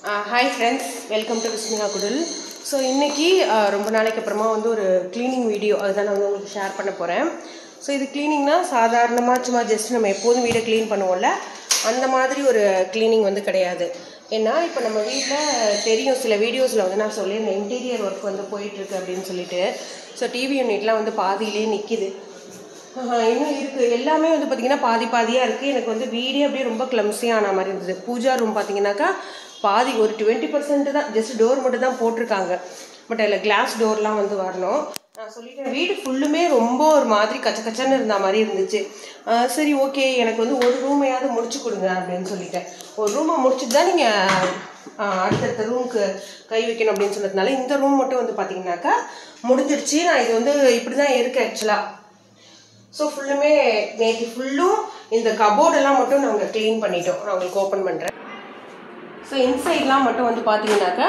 Hi friends, welcome to Vismiha Kudul. So இன்னைக்கு ரொம்ப நாளைக்கு அப்புறமா வந்து ஒரு க்ளீனிங் வீடியோ அதுதான் நான் உங்களுக்கு ஷேர் பண்ண போகிறேன். ஸோ இது க்ளீனிங்னா சாதாரணமாக சும்மா ஜஸ்ட் நம்ம எப்போதும் வீடை க்ளீன் பண்ணுவோம்ல அந்த மாதிரி ஒரு க்ளீனிங் வந்து கிடையாது. ஏன்னா இப்போ நம்ம வீட்டில் தெரியும் சில வீடியோஸில் வந்து நான் சொல்லியிருந்தேன் இன்டீரியர் ஒர்க் வந்து போயிட்டுருக்கு அப்படின்னு சொல்லிட்டு. ஸோ டிவி யூனிட்லாம் வந்து பாதியிலே நிற்கிது. இன்னும் இருக்குது எல்லாமே வந்து பார்த்திங்கன்னா பாதியாக இருக்குது. எனக்கு வந்து வீடே அப்படியே ரொம்ப கிளம்ஸியான மாதிரி இருந்தது. பூஜா ரூம் பார்த்திங்கனாக்கா பாதி ஒரு 20% தான், ஜஸ்ட் டோர் மட்டும் தான் போட்டிருக்காங்க. பட் அதில் கிளாஸ் டோர்லாம் வந்து வரணும். நான் சொல்லிட்டேன் வீடு ஃபுல்லுமே ரொம்ப ஒரு மாதிரி கச்சன்னு இருந்த மாதிரி இருந்துச்சு. சரி ஓகே எனக்கு வந்து ஒரு ரூமையாவது முடிச்சு கொடுங்க அப்படின்னு சொல்லிட்டேன். ஒரு ரூமை முடிச்சுட்டு தான் நீங்கள் அடுத்தடுத்த ரூமுக்கு கை வைக்கணும் அப்படின்னு சொன்னதுனால இந்த ரூம் மட்டும் வந்து பார்த்தீங்கன்னாக்கா முடிஞ்சிடுச்சு. நான் இது வந்து இப்படி தான் இருக்குது ஆக்சுவலாக. ஸோ ஃபுல்லுமே நேற்று ஃபுல்லும் இந்த கபோர்டெல்லாம் மட்டும் நாங்கள் க்ளீன் பண்ணிட்டோம். நான் உங்களுக்கு ஓப்பன் பண்ணுறேன். ஸோ இன்சைட்லாம் மட்டும் வந்து பார்த்தீங்கன்னாக்கா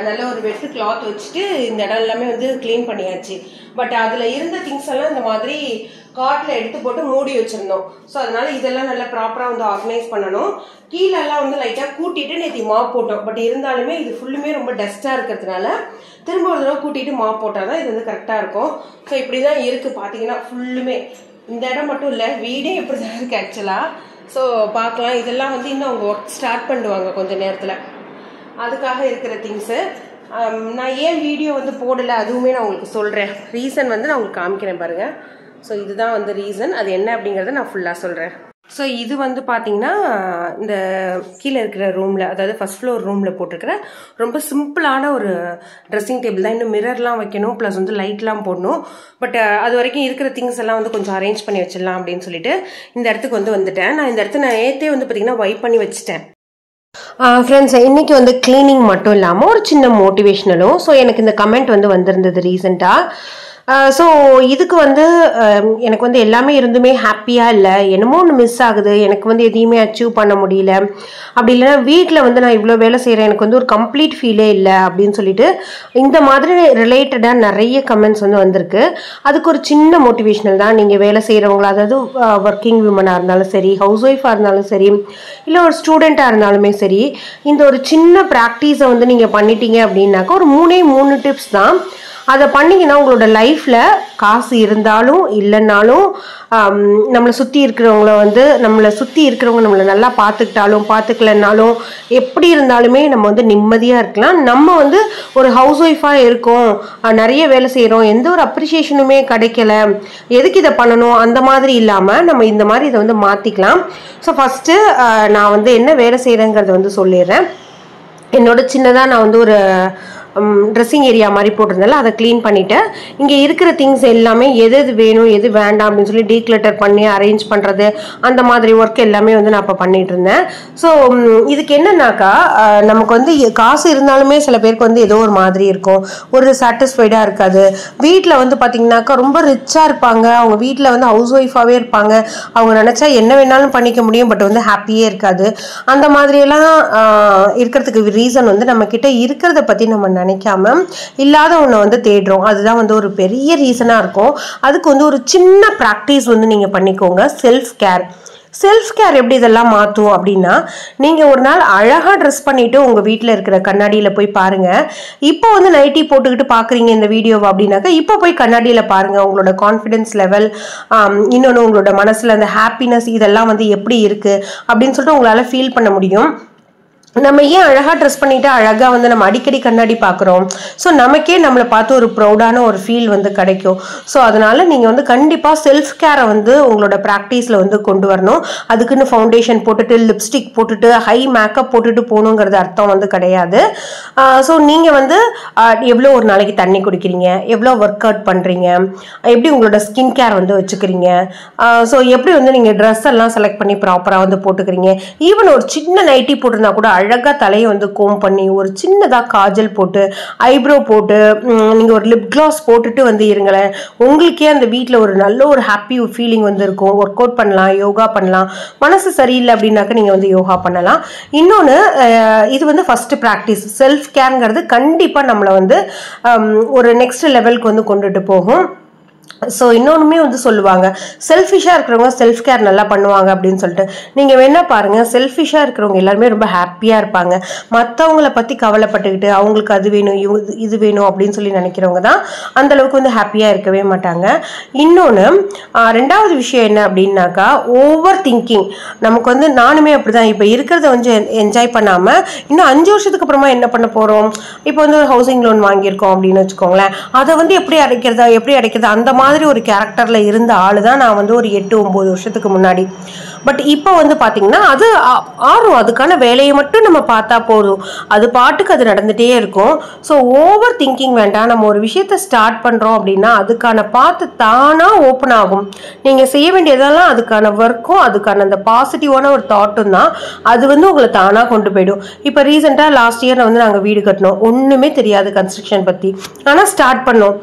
நல்ல ஒரு வெட்டு கிளாத் வச்சுட்டு இந்த இடம் எல்லாமே வந்து க்ளீன் பண்ணியாச்சு. பட் அதில் இருந்த திங்ஸ் எல்லாம் இந்த மாதிரி காட்டில் எடுத்து போட்டு மூடி வச்சுருந்தோம். ஸோ அதனால இதெல்லாம் நல்லா ப்ராப்பராக வந்து ஆர்கனைஸ் பண்ணணும். கீழெல்லாம் வந்து லைட்டாக கூட்டிட்டு நேற்று மாப் போட்டோம். பட் இருந்தாலுமே இது ஃபுல்லுமே ரொம்ப டஸ்ட்டாக இருக்கிறதுனால திரும்ப ஒரு தடவை கூட்டிட்டு மாப் போட்டால் தான் இது வந்து கரெக்டாக இருக்கும். ஸோ இப்படி தான் இருக்குது பார்த்தீங்கன்னா ஃபுல்லுமே. இந்த இடம் மட்டும் இல்லை வீடே இப்படி தான் இருக்குது ஆக்சுவலாக. ஸோ பார்க்கலாம். இதெல்லாம் வந்து இன்னும் அவங்க ஒர்க் ஸ்டார்ட் பண்ணுவாங்க கொஞ்சம் நேரத்தில். அதுக்காக இருக்கிற திங்ஸு. நான் ஏன் வீடியோ வந்து போடலை அதுவுமே நான் உங்களுக்கு சொல்கிறேன். ரீசன் வந்து நான் உங்களுக்கு காமிக்கிறேன் பாருங்கள். ஸோ இதுதான் வந்து ரீசன். அது என்ன அப்படிங்கிறத நான் ஃபுல்லாக சொல்கிறேன். ஸோ இது வந்து பார்த்தீங்கன்னா இந்த கீழே இருக்கிற ரூமில், அதாவது ஃபர்ஸ்ட் ஃப்ளோர் ரூமில் போட்டிருக்கிற ரொம்ப சிம்பிளான ஒரு ட்ரெஸ்ஸிங் டேபிள் தான். இன்னும் மிரர்லாம் வைக்கணும், ப்ளஸ் வந்து லைட்லாம் போடணும். பட் அது வரைக்கும் இருக்கிற திங்ஸ் எல்லாம் வந்து கொஞ்சம் அரேஞ்ச் பண்ணி வச்சிடலாம் அப்படின்னு சொல்லிட்டு இந்த இடத்துக்கு வந்து வந்துட்டேன். நான் இந்த இடத்த நான் ஏற்றே வந்து பார்த்தீங்கன்னா வைப் பண்ணி வச்சுட்டேன். ஃப்ரெண்ட்ஸ் இன்றைக்கி வந்து க்ளீனிங் மட்டும் இல்லாமல் ஒரு சின்ன மோட்டிவேஷ்னலும். ஸோ எனக்கு இந்த கமெண்ட் வந்து வந்திருந்தது ரீசெண்டாக. ஸோ இதுக்கு வந்து எனக்கு வந்து எல்லாமே இருந்துமே ஹாப்பியாக இல்லை, என்னமோ ஒன்று மிஸ் ஆகுது, எனக்கு வந்து எதையுமே அச்சீவ் பண்ண முடியல, அப்படி இல்லைன்னா வீட்டில் வந்து நான் இவ்வளோ வேலை செய்கிறேன் எனக்கு வந்து ஒரு கம்ப்ளீட் ஃபீலே இல்லை அப்படின்னு சொல்லிட்டு இந்த மாதிரி ரிலேட்டடாக நிறைய கமெண்ட்ஸ் வந்து வந்திருக்கு. அதுக்கு ஒரு சின்ன மோட்டிவேஷனல் தான். நீங்கள் வேலை செய்கிறவங்களா, அதாவது ஒர்க்கிங் விமனாக இருந்தாலும் சரி, ஹவுஸ் ஒய்ஃபாக இருந்தாலும் சரி, இல்லை ஒரு ஸ்டூடெண்ட்டாக இருந்தாலுமே சரி, இந்த ஒரு சின்ன ப்ராக்டிஸை வந்து நீங்கள் பண்ணிட்டீங்க அப்படின்னாக்கா ஒரு 3 டிப்ஸ் தான். அதை பண்ணிங்கன்னா உங்களோட லைஃப்பில் காசு இருந்தாலும் இல்லைன்னாலும் நம்மளை சுற்றி இருக்கிறவங்க நம்மளை நல்லா பார்த்துக்கலன்னாலும் எப்படி இருந்தாலுமே நம்ம வந்து நிம்மதியாக இருக்கலாம். நம்ம வந்து ஒரு ஹவுஸ் ஒய்ஃபாக இருக்கோம், நிறைய வேலை செய்கிறோம், எந்த ஒரு அப்ரிஷியேஷனுமே கிடைக்கல, எதுக்கு இதை பண்ணணும் அந்த மாதிரி இல்லாமல் நம்ம இந்த மாதிரி இதை வந்து மாற்றிக்கலாம். ஸோ ஃபஸ்ட்டு நான் வந்து என்ன வேலை செய்கிறேங்கிறத வந்து சொல்லிடுறேன். என்னோட சின்னதாக நான் வந்து ஒரு ட்ரெஸ்ஸிங் ஏரியா மாதிரி போட்டிருந்தால அதை க்ளீன் பண்ணிவிட்டேன். இங்கே இருக்கிற திங்ஸ் எல்லாமே எது வேணும் எது வேண்டாம் அப்படின்னு சொல்லி டீக்ளட்டர் பண்ணி அரேஞ்ச் பண்ணுறது அந்த மாதிரி ஒர்க் எல்லாமே வந்து நான் இப்போ பண்ணிகிட்டு இருந்தேன். ஸோ இதுக்கு என்னன்னாக்கா நமக்கு வந்து காசு இருந்தாலுமே சில பேருக்கு வந்து ஏதோ ஒரு மாதிரி இருக்கும், ஒரு சாட்டிஸ்ஃபைடாக இருக்காது. வீட்டில் வந்து பார்த்திங்கனாக்கா ரொம்ப ரிச்சாக இருப்பாங்க, அவங்க வீட்டில் வந்து ஹவுஸ் ஒய்ஃபாகவே இருப்பாங்க, அவங்க நினச்சா என்ன வேணாலும் பண்ணிக்க முடியும், பட் வந்து ஹாப்பியே இருக்காது. அந்த மாதிரியெல்லாம் இருக்கிறதுக்கு ரீசன் வந்து நம்மக்கிட்ட இருக்கிறத பற்றி நம்ம நினைக்காம இல்லாத ஒன்று வந்து தேடுறோம். அதுதான் வந்து ஒரு பெரிய ரீசனாக இருக்கும். அதுக்கு வந்து ஒரு சின்ன ப்ராக்டிஸ் வந்து நீங்கள் பண்ணிக்கோங்க. செல்ஃப் கேர் எப்படி இதெல்லாம் மாற்றும் அப்படின்னா, நீங்கள் ஒரு நாள் அழகாக ட்ரெஸ் பண்ணிவிட்டு உங்கள் வீட்டில் இருக்கிற கண்ணாடியில் போய் பாருங்கள். இப்போ வந்து நைட்டி போட்டுக்கிட்டு பார்க்குறீங்க இந்த வீடியோவை அப்படின்னாக்கா இப்போ போய் கண்ணாடியில் பாருங்கள். உங்களோட கான்ஃபிடென்ஸ் லெவல், இன்னொன்று உங்களோட மனசில் அந்த ஹாப்பினஸ் இதெல்லாம் வந்து எப்படி இருக்குது அப்படின்னு சொல்லிட்டு உங்களால் ஃபீல் பண்ண முடியும். நம்ம ஏன் அழகாக ட்ரெஸ் பண்ணிவிட்டு அழகாக வந்து நம்ம அடிக்கடி கண்ணாடி பார்க்குறோம். ஸோ நமக்கே நம்மளை பார்த்து ஒரு ப்ரௌடான ஒரு ஃபீல் வந்து கிடைக்கும். ஸோ அதனால் நீங்கள் வந்து கண்டிப்பாக செல்ஃப் கேரை வந்து உங்களோட ப்ராக்டிஸில் வந்து கொண்டு வரணும். அதுக்குன்னு ஃபவுண்டேஷன் போட்டுட்டு லிப்ஸ்டிக் போட்டுட்டு ஹை மேக்கப் போட்டுட்டு போகணுங்கிறது அர்த்தம் வந்து கிடையாது. ஸோ நீங்கள் வந்து எவ்வளோ ஒரு நாளைக்கு தண்ணி குடிக்கிறீங்க, எவ்வளோ ஒர்க் அவுட் பண்ணுறீங்க, எப்படி உங்களோட ஸ்கின் கேர் வந்து வச்சுக்கிறீங்க, ஸோ எப்படி வந்து நீங்கள் ட்ரெஸ் எல்லாம் செலக்ட் பண்ணி ப்ராப்பராக வந்து போட்டுக்கிறீங்க. ஈவன் ஒரு சின்ன நைட்டி போட்டிருந்தா கூட அழகாக தலையை வந்து கோம் பண்ணி ஒரு சின்னதாக காஜல் போட்டு ஐப்ரோ போட்டு நீங்கள் ஒரு லிப் கிளாஸ் போட்டுட்டு வந்து இருங்களேன். உங்களுக்கே அந்த வீட்டில் ஒரு நல்ல ஒரு ஹாப்பி ஃபீலிங் வந்து இருக்கும். ஒர்க் அவுட் பண்ணலாம், யோகா பண்ணலாம். மனசு சரியில்லை அப்படின்னாக்க நீங்கள் வந்து யோகா பண்ணலாம். இன்னொன்று, இது வந்து ஃபஸ்ட்டு ப்ராக்டிஸ். செல்ஃப் கேர்ங்கிறது கண்டிப்பாக நம்மளை வந்து ஒரு நெக்ஸ்ட் லெவலுக்கு வந்து கொண்டுட்டு போகும். ஸோ இன்னொன்றுமே வந்து சொல்லுவாங்க, செல்ஃபிஷாக இருக்கிறவங்க செல்ஃப் கேர் நல்லா பண்ணுவாங்க அப்படின்னு சொல்லிட்டு. நீங்கள் வேணா பாருங்கள், செல்ஃபிஷாக இருக்கிறவங்க எல்லாருமே ரொம்ப ஹாப்பியாக இருப்பாங்க. மற்றவங்கள பற்றி கவலைப்பட்டுக்கிட்டு அவங்களுக்கு அது வேணும் இது வேணும் அப்படின்னு சொல்லி நினைக்கிறவங்க தான் அந்தளவுக்கு வந்து ஹாப்பியாக இருக்கவே மாட்டாங்க. இன்னொன்று, ரெண்டாவது விஷயம் என்ன அப்படின்னாக்கா, ஓவர் திங்கிங். நமக்கு வந்து நானுமே அப்படி தான், இப்போ இருக்கிறத வந்து என்ஜாய் பண்ணாமல் இன்னும் 5 வருஷத்துக்கு அப்புறமா என்ன பண்ண போகிறோம், இப்போ வந்து ஒரு ஹவுசிங் லோன் வாங்கியிருக்கோம் அப்படின்னு வச்சுக்கோங்களேன், அதை வந்து எப்படி அடைக்கிறதா அந்த மாதிரி ஒரு கேரக்டர்ல இருந்த ஆளு தான் நான் வந்து ஒரு 8-9 வருஷத்துக்கு முன்னாடி. பட் இப்போ வந்து பாத்தீங்கன்னா அது ஆறும், அதுக்கான வேலையை மட்டும் நம்ம பார்த்தா போதும், அது பாட்டுக்கு அது நடந்துட்டே இருக்கும். ஸோ ஓவர் திங்கிங் வேண்டாம். நம்ம ஒரு விஷயத்த ஸ்டார்ட் பண்றோம் அப்படின்னா அதுக்கான பாத்து தானா ஓப்பன் ஆகும். நீங்க செய்ய வேண்டியதெல்லாம் அதுக்கான ஒர்க்கும் அதுக்கான அந்த பாசிட்டிவான ஒரு தாட்டும் தான், அது வந்து உங்களை தானா கொண்டு போயிடும். இப்போ ரீசெண்டாக லாஸ்ட் இயர் வந்து நாங்கள் வீடு கட்டினோம், ஒன்றுமே தெரியாது கன்ஸ்ட்ரக்ஷன் பற்றி, ஆனால் ஸ்டார்ட் பண்ணோம்.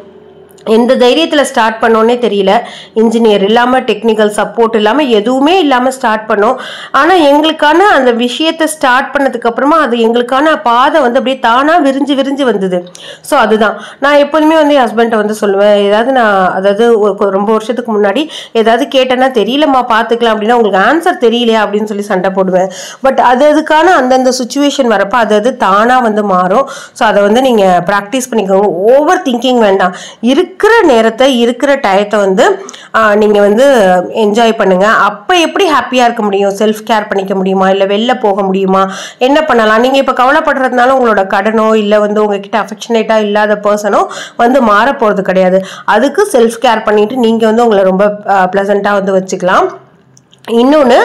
எந்த தைரியத்தில் ஸ்டார்ட் பண்ணோன்னே தெரியல, இன்ஜினியர் இல்லாமல் டெக்னிக்கல் சப்போர்ட் இல்லாமல் எதுவுமே இல்லாமல் ஸ்டார்ட் பண்ணோம். ஆனால் எங்களுக்கான அந்த விஷயத்தை ஸ்டார்ட் பண்ணதுக்கப்புறமா அது எங்களுக்கான பாதை வந்து அப்படியே தானாக விரிஞ்சு வந்தது. ஸோ அதுதான் நான் எப்போதுமே வந்து என் ஹஸ்பண்ட்டை வந்து சொல்லுவேன், அதாவது ரொம்ப வருஷத்துக்கு முன்னாடி ஏதாவது கேட்டேன்னா தெரியலம்மா பார்த்துக்கலாம் அப்படின்னா, உங்களுக்கு ஆன்சர் தெரியலையா அப்படின்னு சொல்லி சண்டை போடுவேன். பட் அதுக்கான அந்தந்த சுச்சுவேஷன் வரப்போ அது தானாக வந்து மாறும். ஸோ அதை வந்து நீங்கள் ப்ராக்டிஸ் பண்ணிக்கோங்க. ஓவர் திங்கிங் வேண்டாம். இருக்கிற நேரத்தை இருக்கிற டயத்தை வந்து நீங்கள் வந்து என்ஜாய் பண்ணுங்கள். அப்போ எப்படி ஹாப்பியாக இருக்க முடியும்? செல்ஃப் கேர் பண்ணிக்க முடியுமா, இல்லை வெளில போக முடியுமா, என்ன பண்ணலாம்? நீங்கள் இப்போ கவலைப்படுறதுனால உங்களோட கடனோ இல்லை வந்து உங்ககிட்ட அஃபெக்ஷனேட்டாக இல்லாத பர்சனோ வந்து மாற போகிறது கிடையாது. அதுக்கு செல்ஃப் கேர் பண்ணிட்டு நீங்கள் வந்து உங்களை ரொம்ப ப்ளசண்ட்டாக வந்து வச்சுக்கலாம். இன்னொன்று,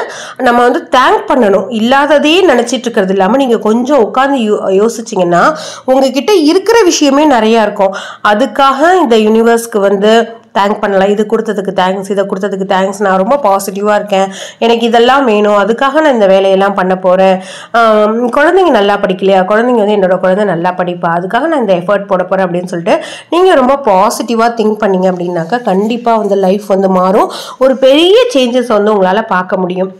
நம்ம வந்து தேங்க் பண்ணணும். இல்லாததையே நினச்சிட்டு இருக்கிறது இல்லாமல் நீங்கள் கொஞ்சம் உட்காந்து யோசிச்சிங்கன்னா உங்ககிட்ட இருக்கிற விஷயமே நிறையா இருக்கும். அதுக்காக இந்த யூனிவர்ஸ்க்கு வந்து தேங்க் பண்ணலாம். இது கொடுத்ததுக்கு தேங்க்ஸ், இதை கொடுத்ததுக்கு தேங்க்ஸ், நான் ரொம்ப பாசிட்டிவாக இருக்கேன், எனக்கு இதெல்லாம் வேணும், அதுக்காக நான் இந்த வேலையெல்லாம் பண்ண போகிறேன். குழந்தைங்க நல்லா படிக்கலையா, குழந்தைங்க வந்து என்னோட குழந்தை நல்லா படிப்பா, அதுக்காக நான் இந்த எஃபர்ட் போட போகிறேன் அப்படின்னு சொல்லிட்டு நீங்கள் ரொம்ப பாசிட்டிவாக திங்க் பண்ணீங்க அப்படின்னாக்கா கண்டிப்பாக வந்து லைஃப் வந்து மாறும். ஒரு பெரிய சேஞ்சஸ் வந்து உங்களால் பார்க்க முடியும்.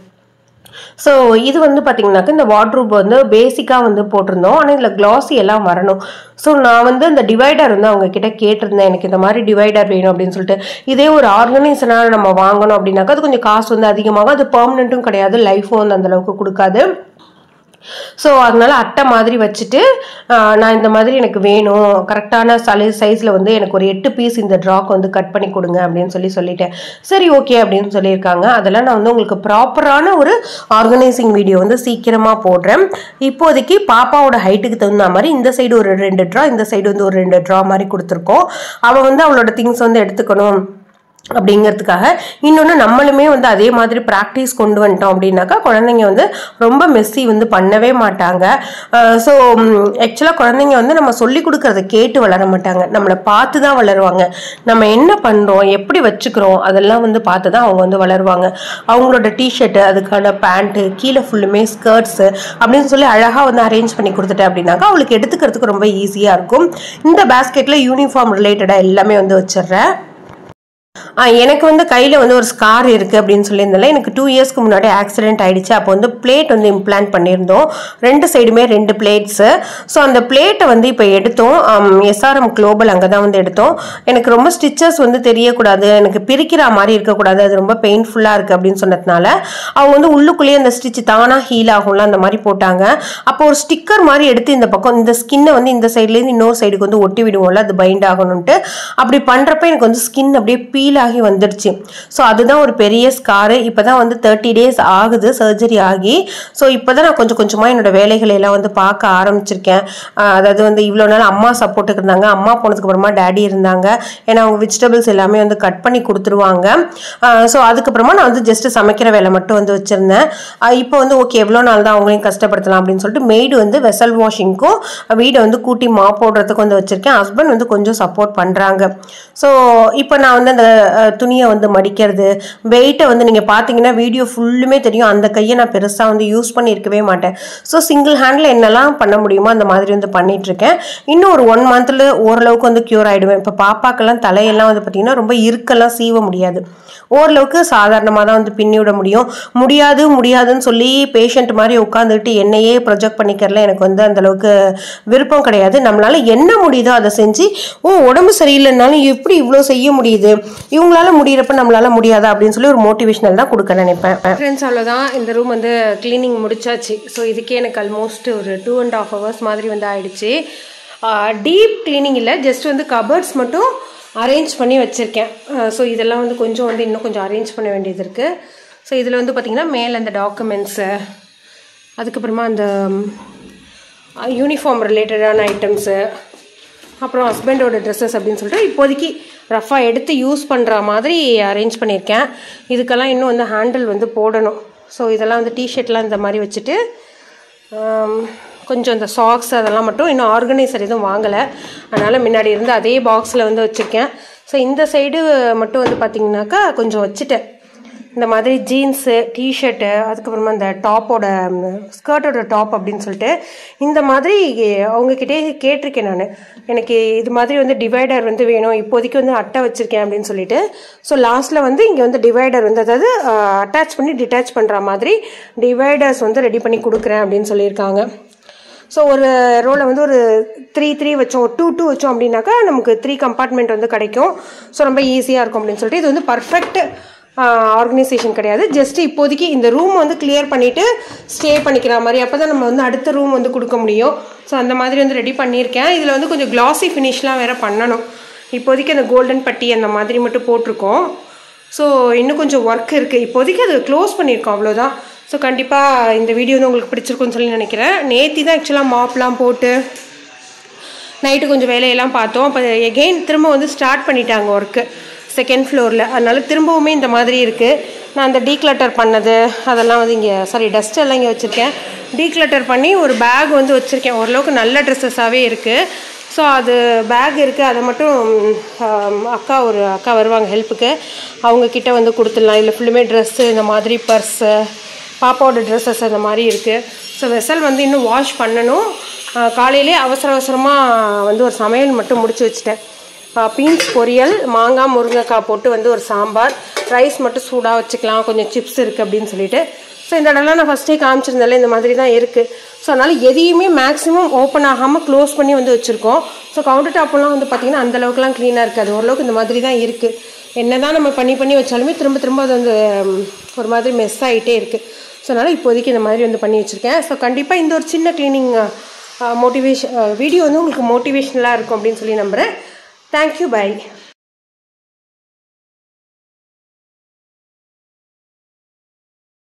ஸோ இது வந்து பார்த்தீங்கன்னாக்கா இந்த வார்ட்ரூப் வந்து பேசிக்காக வந்து போட்டிருந்தோம், ஆனால் இதில் கிளாஸி எல்லாம் வரணும். ஸோ நான் வந்து இந்த டிவைடர் வந்து அவங்க கிட்ட கேட்டிருந்தேன், எனக்கு இந்த மாதிரி டிவைடர் வேணும் அப்படின்னு சொல்லிட்டு. இதே ஒரு ஆர்கனைசனாக நம்ம வாங்கணும் அப்படின்னாக்கா அது கொஞ்சம் காசு வந்து அதிகமாகும், அது பெர்மனெண்ட்டும் கிடையாது, லைஃப்பும் வந்து அந்தளவுக்கு கொடுக்காது. ஸோ அதனால அட்டை மாதிரி வச்சுட்டு நான் இந்த மாதிரி எனக்கு வேணும், கரெக்டான சைஸில் வந்து எனக்கு ஒரு 8 பீஸ் இந்த ட்ராக் வந்து கட் பண்ணி கொடுங்க அப்படின்னு சொல்லிட்டேன். சரி ஓகே அப்படின்னு சொல்லியிருக்காங்க. அதெல்லாம் நான் வந்து உங்களுக்கு ப்ராப்பரான ஒரு ஆர்கனைசிங் வீடியோ வந்து சீக்கிரமாக போடுறேன். இப்போதைக்கு பாப்பாவோட ஹைட்டுக்கு தகுந்த மாதிரி இந்த சைடு ஒரு 2 ட்ரா, இந்த சைடு வந்து ஒரு 2 ட்ரா மாதிரி கொடுத்துருக்கோம். அவள் வந்து அவளோட திங்ஸ் வந்து எடுத்துக்கணும் அப்படிங்கிறதுக்காக. இன்னொன்று, நம்மளுமே வந்து அதே மாதிரி ப்ராக்டிஸ் கொண்டு வந்துட்டோம் அப்படின்னாக்கா குழந்தைங்க வந்து ரொம்ப மெஸ்ஸி வந்து பண்ணவே மாட்டாங்க. ஸோ ஆக்சுவலாக குழந்தைங்க வந்து நம்ம சொல்லி கொடுக்கறத கேட்டு வளர மாட்டாங்க, நம்மளை பார்த்து தான் வளருவாங்க. நம்ம என்ன பண்ணுறோம், எப்படி வச்சுக்கிறோம், அதெல்லாம் வந்து பார்த்து தான் அவங்க வந்து வளருவாங்க. அவங்களோட டிஷர்ட்டு, அதுக்கான பேண்ட்டு, கீழே ஃபுல்லுமே ஸ்கர்ட்ஸு அப்படின்னு சொல்லி அழகாக வந்து அரேஞ்ச் பண்ணி கொடுத்துட்டேன் அப்படின்னாக்கா அவளுக்கு எடுத்துக்கிறதுக்கு ரொம்ப ஈஸியாக இருக்கும். இந்த பேஸ்கெட்டில் யூனிஃபார்ம் ரிலேட்டடாக எல்லாமே வந்து வச்சிடுறேன். எனக்கு வந்து கையில் வந்து ஒரு ஸ்கார் இருக்குது அப்படின்னு சொல்லியிருந்தால, எனக்கு 2 இயர்ஸ்க்கு முன்னாடி ஆக்சிடென்ட் ஆகிடுச்சு. அப்போ வந்து பிளேட் வந்து இம்ப்ளான்ட் பண்ணியிருந்தோம், 2 சைடுமே 2 பிளேட்ஸு. ஸோ அந்த பிளேட்டை வந்து இப்போ எடுத்தோம், SRM குளோபல் அங்கே தான் வந்து எடுத்தோம். எனக்கு ரொம்ப ஸ்டிச்சஸ் வந்து தெரியக்கூடாது, எனக்கு பிரிக்கிற மாதிரி இருக்கக்கூடாது, அது ரொம்ப பெயின்ஃபுல்லாக இருக்குது அப்படின்னு சொன்னதுனால அவங்க வந்து உள்ளுக்குள்ளேயே அந்த ஸ்டிச் தானாக ஹீல் ஆகும்ல அந்த மாதிரி போட்டாங்க. அப்போ ஒரு ஸ்டிக்கர் மாதிரி எடுத்து இந்த பக்கம் இந்த ஸ்கின்னை வந்து இந்த சைட்லேருந்து இன்னொரு சைடுக்கு வந்து ஒட்டி விடுவோம்ல, அது பைண்ட் ஆகணும்ட்டு. அப்படி பண்ணுறப்ப எனக்கு வந்து ஸ்கின் அப்படியே பீல் ஆகி வந்துடுச்சு. ஸோ அதுதான் ஒரு பெரிய ஸ்காரு. இப்போ தான் வந்து 30 days ஆகுது சர்ஜரி ஆகி. ஸோ இப்போ தான் நான் கொஞ்சம் கொஞ்சமாக என்னோட வேலைகளை எல்லாம் வந்து பார்க்க ஆரம்பிச்சிருக்கேன். அதாவது வந்து இவ்வளோ நாள் அம்மா சப்போர்ட்டுக்கு இருந்தாங்க, அம்மா போனதுக்கு அப்புறமா டேடி இருந்தாங்க. ஏன்னா அவங்க வெஜிடபிள்ஸ் எல்லாமே வந்து கட் பண்ணி கொடுத்துருவாங்க. ஸோ அதுக்கப்புறமா நான் வந்து ஜஸ்ட் சமைக்கிற வேலை மட்டும் வந்து வச்சுருந்தேன். இப்போ வந்து ஓகே எவ்வளோ நாள் தான் அவங்களையும் கஷ்டப்படுத்தலாம் அப்படின்னு சொல்லிட்டு மெய்டு வந்து வெசல் வாஷிங்க்கும் வீடை வந்து கூட்டி மாப் போடுறதுக்கு வந்து வச்சுருக்கேன். ஹஸ்பண்ட் வந்து கொஞ்சம் சப்போர்ட் பண்ணுறாங்க. ஸோ இப்போ நான் வந்து அந்த துணியை வந்து மடிக்கிறது, வெயிட்டை வந்து நீங்கள் பார்த்தீங்கன்னா வீடியோ ஃபுல்லுமே தெரியும். அந்த கையை நான் பெருசாக வந்து யூஸ் பண்ணியிருக்கவே மாட்டேன். ஸோ சிங்கிள் ஹேண்டில் என்னெல்லாம் பண்ண முடியுமோ அந்த மாதிரி வந்து பண்ணிகிட்ருக்கேன். இன்னும் ஒரு 1 மந்தில் ஓரளவுக்கு வந்து க்யூர் ஆகிடுவேன். இப்போ பாப்பாக்கெல்லாம் தலையெல்லாம் வந்து பார்த்திங்கன்னா ரொம்ப இருக்கெல்லாம் சீவ முடியாது. ஓரளவுக்கு சாதாரணமாக தான் வந்து பின்னி விட முடியாதுன்னு சொல்லி பேஷண்ட் மாதிரி உட்காந்துக்கிட்டு என்னையே ப்ரொஜெக்ட் பண்ணிக்கிறதுல எனக்கு வந்து அந்தளவுக்கு விருப்பம் கிடையாது. நம்மளால் என்ன முடியுதோ அதை செஞ்சு, உடம்பு சரியில்லைனாலும் எப்படி இவ்வளோ செய்ய முடியுது, இவங்களால முடியிறப்ப நம்மளால முடியாதா அப்படின்னு சொல்லி ஒரு மோட்டிவேஷனல் தான் கொடுக்க நினைப்பேன். ஃப்ரெண்ட்ஸ், அவ்வளோதான். இந்த ரூம் வந்து கிளீனிங் முடிச்சாச்சு. ஸோ இதுக்கே எனக்கு ஆல்மோஸ்ட் ஒரு 2.5 hours மாதிரி வந்து ஆயிடுச்சு. டீப் கிளீனிங் இல்லை, ஜஸ்ட் வந்து கபர்ட்ஸ் மட்டும் அரேஞ்ச் பண்ணி வச்சுருக்கேன். ஸோ இதெல்லாம் வந்து கொஞ்சம் வந்து இன்னும் கொஞ்சம் அரேஞ்ச் பண்ண வேண்டியது இருக்குது. ஸோ இதில் வந்து பார்த்திங்கன்னா மேலே அந்த டாக்குமெண்ட்ஸு, அதுக்கப்புறமா அந்த யூனிஃபார்ம் ரிலேட்டடான ஐட்டம்ஸு, அப்புறம் ஹஸ்பண்டோட ட்ரெஸ்ஸஸ் அப்படின்னு சொல்லிட்டு இப்போதைக்கு ரஃபாக எடுத்து யூஸ் பண்ணுற மாதிரி அரேஞ்ச் பண்ணியிருக்கேன். இதுக்கெல்லாம் இன்னும் வந்து ஹேண்டில் வந்து போடணும். ஸோ இதெல்லாம் வந்து டிஷர்ட்லாம் இந்த மாதிரி வச்சுட்டு கொஞ்சம் இந்த சாக்ஸ் அதெல்லாம் மட்டும் இன்னும் ஆர்கனைசர் எதுவும் வாங்கலை. அதனால் முன்னாடி இருந்து அதே பாக்ஸில் வந்து வச்சுருக்கேன். ஸோ இந்த சைடு மட்டும் வந்து பார்த்திங்கனாக்கா கொஞ்சம் வச்சுட்டேன். இந்த மாதிரி ஜீன்ஸு, டிஷர்ட்டு, அதுக்கப்புறமா இந்த டாப்போட ஸ்கர்ட்டோட டாப் அப்படின்னு சொல்லிட்டு இந்த மாதிரி அவங்கக்கிட்டே கேட்டிருக்கேன் நான். எனக்கு இது மாதிரி வந்து டிவைடர் வந்து வேணும், இப்போதைக்கு வந்து அட்டை வச்சுருக்கேன் அப்படின்னு சொல்லிட்டு. ஸோ லாஸ்ட்டில் வந்து இங்கே வந்து டிவைடர் வந்து, அதாவது அட்டாச் பண்ணி டிட்டாச் பண்ணுற மாதிரி டிவைடர்ஸ் வந்து ரெடி பண்ணி கொடுக்குறேன் அப்படின்னு சொல்லியிருக்காங்க. ஸோ ஒரு ரோவில் வந்து ஒரு 3 வச்சோம், ஒரு 2 வச்சோம் அப்படின்னாக்கா நமக்கு 3 கம்பார்ட்மெண்ட் வந்து கிடைக்கும். ஸோ ரொம்ப ஈஸியாக இருக்கும் அப்படின்னு சொல்லிட்டு இது வந்து பர்ஃபெக்ட் ஆர்கனைசேஷன் கிடையாது. ஜஸ்ட் இப்போதைக்கு இந்த ரூம் வந்து கிளியர் பண்ணிவிட்டு ஸ்டே பண்ணிக்கிற மாதிரி, அப்போ தான் நம்ம வந்து அடுத்த ரூம் வந்து கொடுக்க முடியும். ஸோ அந்த மாதிரி வந்து ரெடி பண்ணியிருக்கேன். இதில் வந்து கொஞ்சம் கிளாஸி ஃபினிஷ்லாம் வேறு பண்ணணும். இப்போதைக்கு அந்த கோல்டன் பட்டி அந்த மாதிரி மட்டும் போட்டிருக்கோம். ஸோ இன்னும் கொஞ்சம் ஒர்க் இருக்குது. இப்போதைக்கு அது க்ளோஸ் பண்ணியிருக்கோம், அவ்வளோதான். ஸோ கண்டிப்பாக இந்த வீடியோ வந்து உங்களுக்கு பிடிச்சிருக்குன்னு சொல்லி நினைக்கிறேன். நேற்று தான் ஆக்சுவலாக மாப்லாம் போட்டு நைட்டு கொஞ்சம் வேலையெல்லாம் பார்த்தோம். அப்போ எகெயின் திரும்ப வந்து ஸ்டார்ட் பண்ணிட்டாங்க ஒர்க்கு செகண்ட் ஃப்ளோரில். அதனால திரும்பவுமே இந்த மாதிரி இருக்குது. நான் அந்த டீக்ளட்டர் பண்ணது அதெல்லாம் வந்து இங்கே டஸ்ட் எல்லாம் இங்கே வச்சுருக்கேன். டீக்ளட்டர் பண்ணி ஒரு பேக் வந்து வச்சுருக்கேன். ஓரளவுக்கு நல்ல ட்ரெஸ்ஸஸாகவே இருக்குது. ஸோ அது பேக் இருக்குது. அதை மட்டும் ஒரு அக்கா வருவாங்க ஹெல்ப்புக்கு, அவங்கக்கிட்ட வந்து கொடுத்துடலாம். இல்லை ஃபுல்லுமே ட்ரெஸ்ஸு, இந்த மாதிரி பர்ஸு, பாப்பாவோட ட்ரெஸ்ஸஸ் அந்த மாதிரி இருக்குது. ஸோ வெசல் வந்து இன்னும் வாஷ் பண்ணணும். காலையிலே அவசரமாக வந்து ஒரு சமையல் மட்டும் முடிச்சு வச்சுட்டேன். பீன்ஸ் பொரியல், மாங்காய் முருங்கைக்காய் போட்டு வந்து ஒரு சாம்பார், ரைஸ் மட்டும் சூடாக வச்சுக்கலாம், கொஞ்சம் சிப்ஸ் இருக்குது அப்படின்னு சொல்லிட்டு. ஸோ இந்த இடம்லாம் நான் ஃபஸ்ட்டே காமிச்சிருந்தால இந்த மாதிரி தான் இருக்குது. ஸோ அதனால் எதையுமே மேக்ஸிமம் ஓப்பன் ஆகாமல் க்ளோஸ் பண்ணி வந்து வச்சுருக்கோம். ஸோ கவுண்டர் டாப்பெல்லாம் வந்து பார்த்திங்கன்னா அந்தளவுக்குலாம் க்ளீனாக இருக்காது. ஓரளவுக்கு இந்த மாதிரி தான் இருக்குது. என்ன தான் நம்ம பண்ணி வச்சாலுமே திரும்ப அது வந்து ஒரு மாதிரி மெஸ் ஆகிட்டே இருக்குது. ஸோ அதனால் இப்போதைக்கு இந்த மாதிரி வந்து பண்ணி வச்சுருக்கேன். ஸோ கண்டிப்பாக இந்த ஒரு சின்ன க்ளீனிங் வீடியோ வந்து உங்களுக்கு மோட்டிவேஷனலாக இருக்கும் அப்படின்னு சொல்லி நம்புகிறேன். Thank you, by.